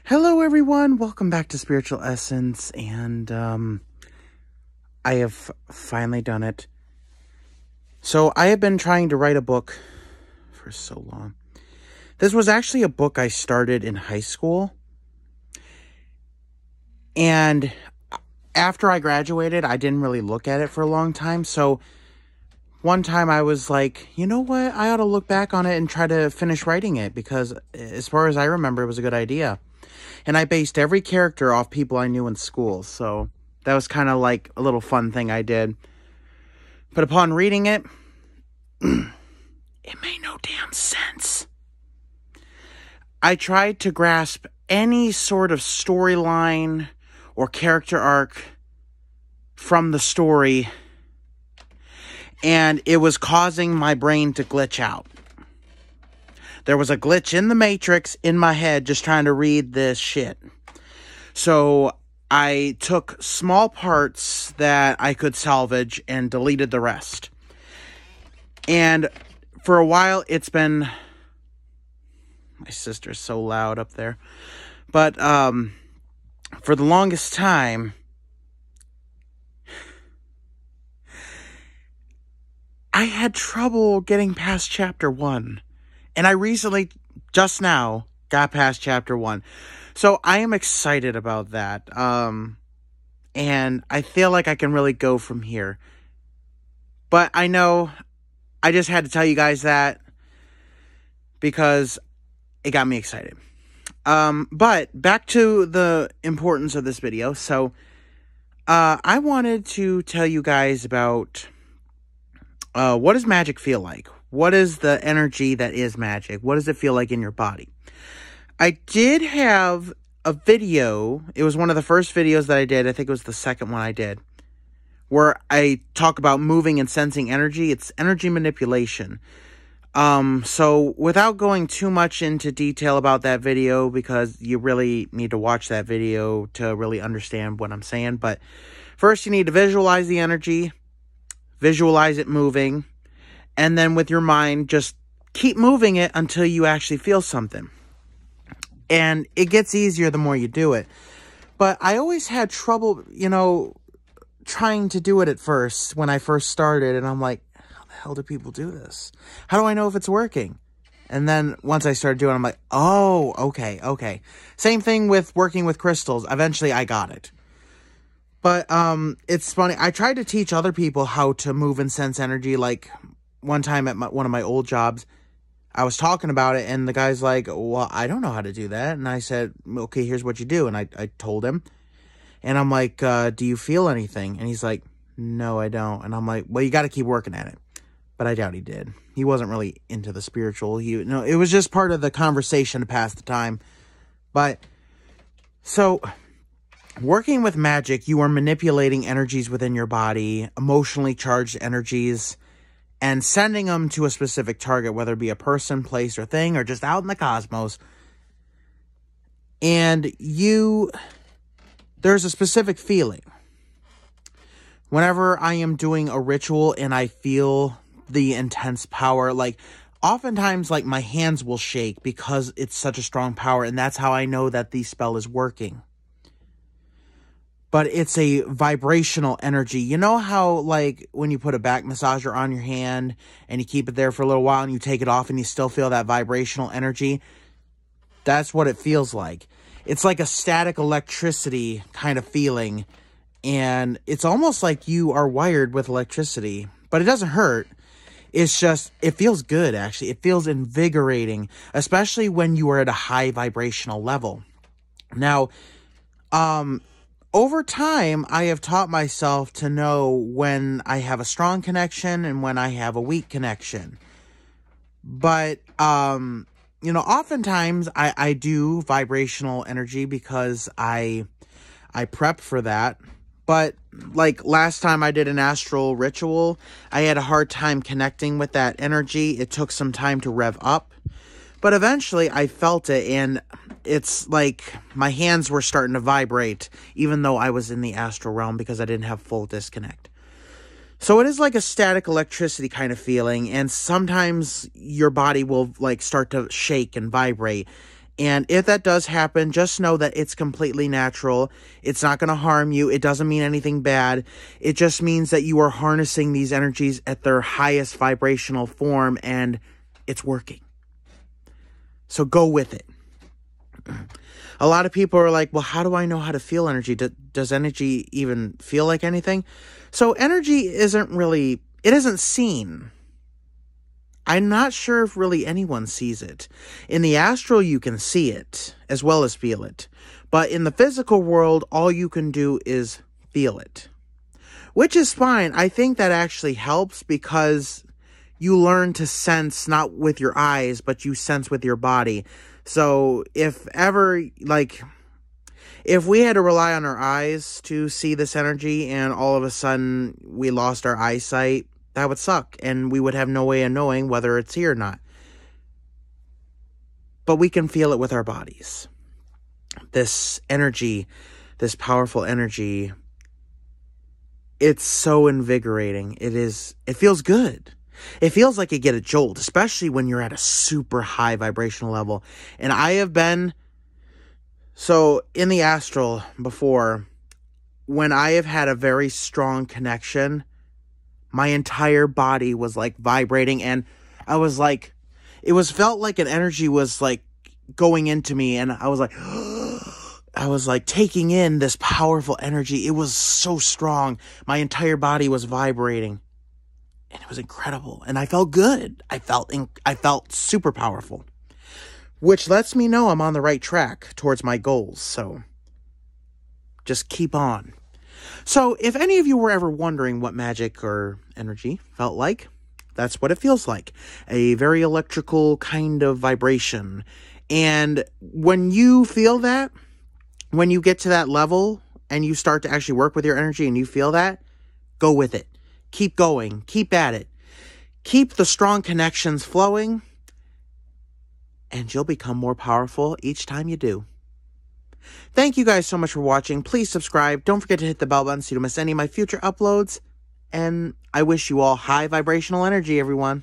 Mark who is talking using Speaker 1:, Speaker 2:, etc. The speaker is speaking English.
Speaker 1: Hello everyone, welcome back to Spiritual Essence, and I have finally done it. So I have been trying to write a book for so long. This was actually a book I started in high school, and after I graduated, I didn't really look at it for a long time, so one time I was like, you know what, I ought to look back on it and try to finish writing it, because as far as I remember, it was a good idea. And I based every character off people I knew in school, so that was kind of like a little fun thing I did. But upon reading it, it made no damn sense. I tried to grasp any sort of storyline or character arc from the story, and it was causing my brain to glitch out. There was a glitch in the Matrix in my head just trying to read this shit. So I took small parts that I could salvage and deleted the rest. And for a while it's been... My sister's so loud up there. But for the longest time, I had trouble getting past chapter 1. And I recently, just now, got past chapter 1. So I am excited about that. And I feel like I can really go from here. But I know I just had to tell you guys that because it got me excited. But back to the importance of this video. So I wanted to tell you guys about what does magic feel like? What is the energy that is magic? What does it feel like in your body? I did have a video. It was one of the first videos that I did. I think it was the second one I did, where I talk about moving and sensing energy. It's energy manipulation. So without going too much into detail about that video, because you really need to watch that video to really understand what I'm saying. But first you need to visualize the energy, visualize it moving, and then with your mind, just keep moving it until you actually feel something. And it gets easier the more you do it. But I always had trouble, trying to do it at first when I first started. And I'm like, how the hell do people do this? How do I know if it's working? And then once I started doing it, I'm like, oh, okay. Same thing with working with crystals. Eventually, I got it. But it's funny. I tried to teach other people how to move and sense energy, like... One time at one of my old jobs, I was talking about it, and the guy's like, well, I don't know how to do that. And I said, okay, here's what you do. And I told him. And I'm like, do you feel anything? And he's like, no, I don't. And I'm like, well, you got to keep working at it. But I doubt he did. He wasn't really into the spiritual. It was just part of the conversation to pass the time. But, so... Working with magic, you are manipulating energies within your body, emotionally charged energies, and sending them to a specific target, whether it be a person, place, or thing, or just out in the cosmos. And there's a specific feeling. Whenever I am doing a ritual and I feel the intense power, like, oftentimes, like, my hands will shake because it's such a strong power, and that's how I know that the spell is working. But it's a vibrational energy. You know how, like, when you put a back massager on your hand and you keep it there for a little while and you take it off and you still feel that vibrational energy? That's what it feels like. It's like a static electricity kind of feeling. And it's almost like you are wired with electricity. But it doesn't hurt. It's just, it feels good, actually. It feels invigorating. Especially when you are at a high vibrational level. Now, over time, I have taught myself to know when I have a strong connection and when I have a weak connection. But, oftentimes I do vibrational energy because I prep for that. But, like, last time I did an astral ritual, I had a hard time connecting with that energy. It took some time to rev up. But eventually, I felt it, and it's like my hands were starting to vibrate, even though I was in the astral realm because I didn't have full disconnect. So it is like a static electricity kind of feeling, and sometimes your body will, like, start to shake and vibrate. And if that does happen, just know that it's completely natural. It's not going to harm you. It doesn't mean anything bad. It just means that you are harnessing these energies at their highest vibrational form, and it's working. So go with it. A lot of people are like, well, how do I know how to feel energy? Does energy even feel like anything? So energy it isn't seen. I'm not sure if really anyone sees it. In the astral, you can see it as well as feel it. But in the physical world, all you can do is feel it. Which is fine. I think that actually helps because you learn to sense not with your eyes, but you sense with your body. So if ever, if we had to rely on our eyes to see this energy and all of a sudden we lost our eyesight, that would suck, and we would have no way of knowing whether it's here or not. But we can feel it with our bodies. This energy, this powerful energy, it's so invigorating. It feels good. It feels like you get a jolt, especially when you're at a super high vibrational level. And I have been, so in the astral before, when I have had a very strong connection, my entire body was like vibrating, and I was like, felt like an energy was like going into me, and I was like taking in this powerful energy. It was so strong. My entire body was vibrating, and it was incredible, and I felt good. I felt super powerful, which lets me know I'm on the right track towards my goals. So just keep on. So if any of you were ever wondering what magic or energy felt like, that's what it feels like. A very electrical kind of vibration. And when you feel that, when you get to that level and you start to actually work with your energy and you feel that, go with it. Keep going. Keep at it. Keep the strong connections flowing, and you'll become more powerful each time you do. Thank you guys so much for watching. Please subscribe. Don't forget to hit the bell button so you don't miss any of my future uploads. And I wish you all high vibrational energy, everyone.